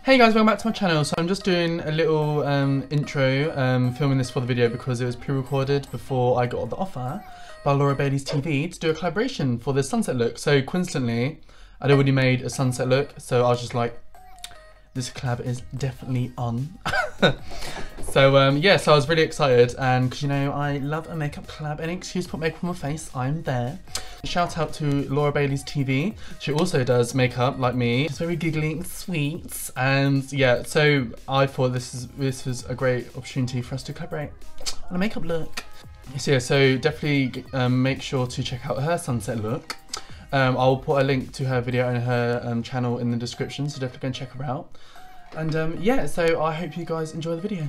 Hey guys, welcome back to my channel. So I'm just doing a little intro, filming this for the video because it was pre-recorded before I got the offer by Laura Bailey's TV to do a collaboration for this sunset look. So coincidentally, I'd already made a sunset look, so I was just like, this collab is definitely on. So yeah, so I was really excited, and because you know I love a makeup collab, any excuse to put makeup on my face, I'm there. Shout out to Laura Bailey's TV. She also does makeup like me. She's very giggly and sweet, and yeah, so I thought this was a great opportunity for us to collaborate on a makeup look. So yeah, so definitely make sure to check out her sunset look. I'll put a link to her video and her channel in the description, so definitely go and check her out. And yeah, so I hope you guys enjoy the video.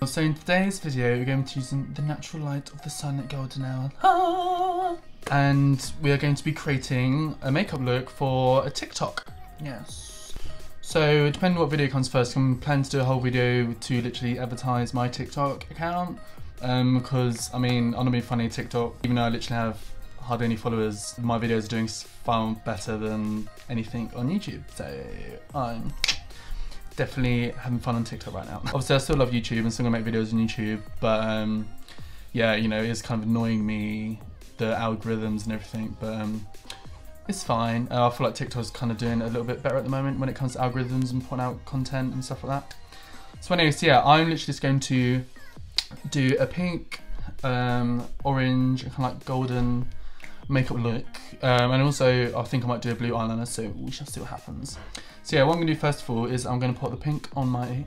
So in today's video, we're going to be using the natural light of the sun at golden hour. And we are going to be creating a makeup look for a TikTok. Yes. So depending on what video comes first, I'm planning to do a whole video to literally advertise my TikTok account. Because, I mean, I'm not being funny, TikTok, even though I literally have hardly any followers, my videos are doing far better than anything on YouTube. So I'm definitely having fun on TikTok right now. Obviously I still love YouTube and still gonna make videos on YouTube, but yeah, you know, it's kind of annoying me, the algorithms and everything, but it's fine. I feel like TikTok's kind of doing a little bit better at the moment when it comes to algorithms and putting out content and stuff like that. So anyways, yeah, I'm literally just going to do a pink, orange, and kind of like golden makeup look, and also I think I might do a blue eyeliner, so we shall see what happens. So yeah, what I'm going to do first of all is I'm going to put the pink on my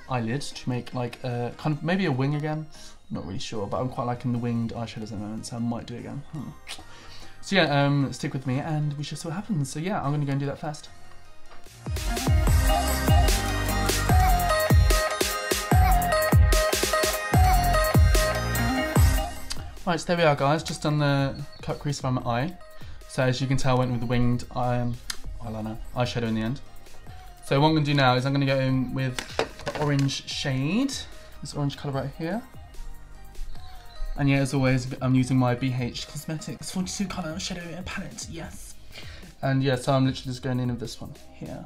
eyelid to make like a kind of maybe a wing again. Not really sure, but I'm quite liking the winged eyeshadows at the moment, so I might do it again. So yeah, stick with me and we shall see what happens. So yeah, I'm going to go and do that first. Right, so there we are guys, just done the cut crease around my eye. So as you can tell, I went with the winged eyeliner, eyeshadow in the end. So what I'm going to do now is I'm going to go in with the orange shade, this orange colour right here. And yeah, as always, I'm using my BH Cosmetics 42 colour shadow palette, yes. And yeah, so I'm literally just going in with this one here.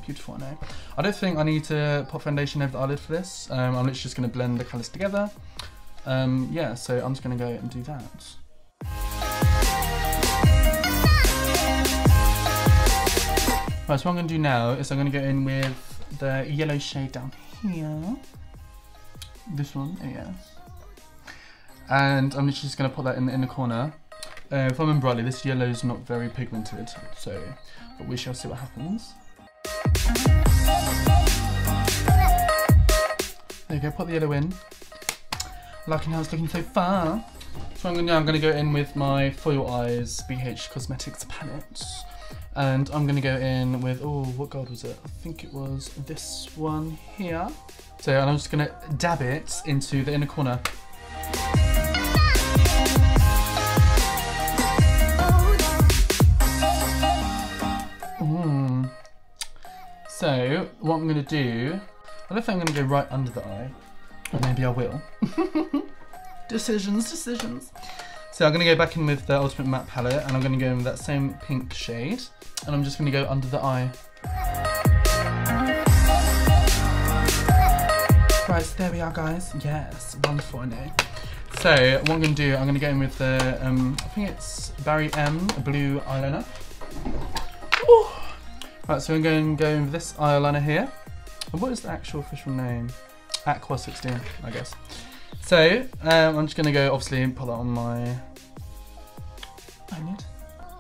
Beautiful, I know. I don't think I need to put foundation over the eyelid for this. I'm literally just going to blend the colours together. Yeah, so I'm just going to go and do that. Right, so what I'm going to do now is I'm going to go in with the yellow shade down here. This one, oh yeah. And I'm literally just going to put that in the inner corner. If I remember rightly, this yellow is not very pigmented, so, but we shall see what happens. There you go, put the yellow in. Liking how it's looking so far. So I'm going to go in with my Foil Eyes BH Cosmetics palette. And I'm going to go in with, oh, what gold was it? I think it was this one here. So and I'm just going to dab it into the inner corner. So what I'm going to do, I don't think I'm going to go right under the eye. Or maybe I will. Decisions. So I'm going to go back in with the Ultimate Matte palette, and I'm going to go in with that same pink shade, and I'm just going to go under the eye. Right, so there we are guys. Yes, wonderful, I know. So what I'm going to do, I'm going to go in with the, I think it's Barry M blue eyeliner. Ooh. Right, so I'm going to go in with this eyeliner here. And what is the actual official name? Aqua 16, I guess. So, I'm just going to go, obviously, put that on my eyelid.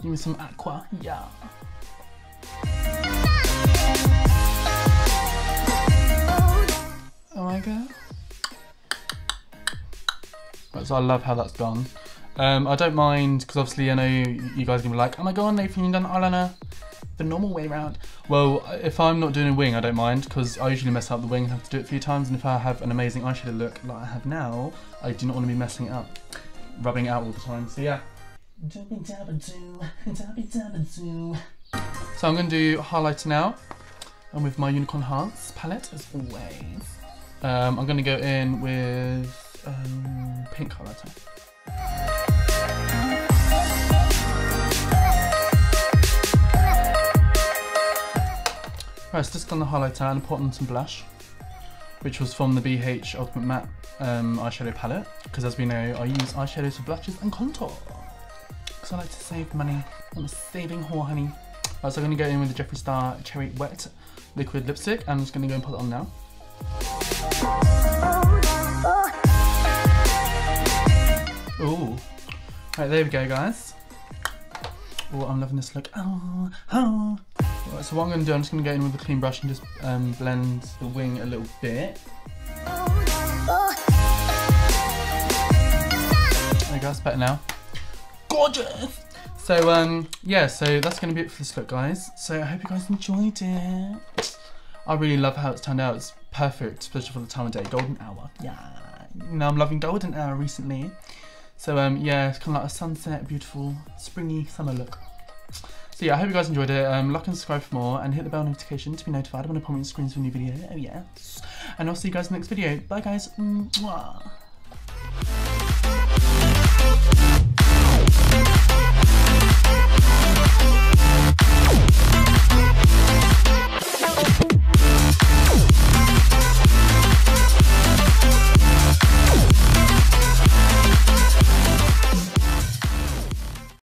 Give me some aqua, yeah. Oh my god. Right, so I love how that's gone. I don't mind, because obviously I know you guys are going to be like, oh my god, Nathan, you've done eyeliner the normal way around. Well, if I'm not doing a wing, I don't mind, because I usually mess up the wing and have to do it a few times, and if I have an amazing eyeshadow look like I have now, I do not want to be messing it up, rubbing it out all the time, so yeah. So I'm going to do highlighter now, and with my Unicorn Hearts palette, as always. I'm going to go in with pink highlighter. Right, so just done the highlighter and I put on some blush, which was from the BH Ultimate Matte eyeshadow palette, because as we know, I use eyeshadows for blushes and contour, because I like to save money. I'm a saving whore, honey. Right, so I'm going to go in with the Jeffree Star Cherry Wet liquid lipstick, and I'm just going to go and put it on now. Ooh. Right, there we go, guys. Oh, I'm loving this look. Oh, oh. Right, so what I'm going to do, I'm just going to go in with a clean brush and just blend the wing a little bit. There you go, that's better now. Gorgeous! So, yeah, so that's going to be it for this look, guys. So I hope you guys enjoyed it. I really love how it's turned out. It's perfect, especially for the time of day. Golden hour. Yeah. You know, I'm loving golden hour recently. So, yeah, it's kind of like a sunset, beautiful, springy summer look. So yeah, I hope you guys enjoyed it. Like and subscribe for more, and hit the bell notification to be notified when I put on screens for a new video. Oh yes. And I'll see you guys in the next video. Bye guys. Mwah.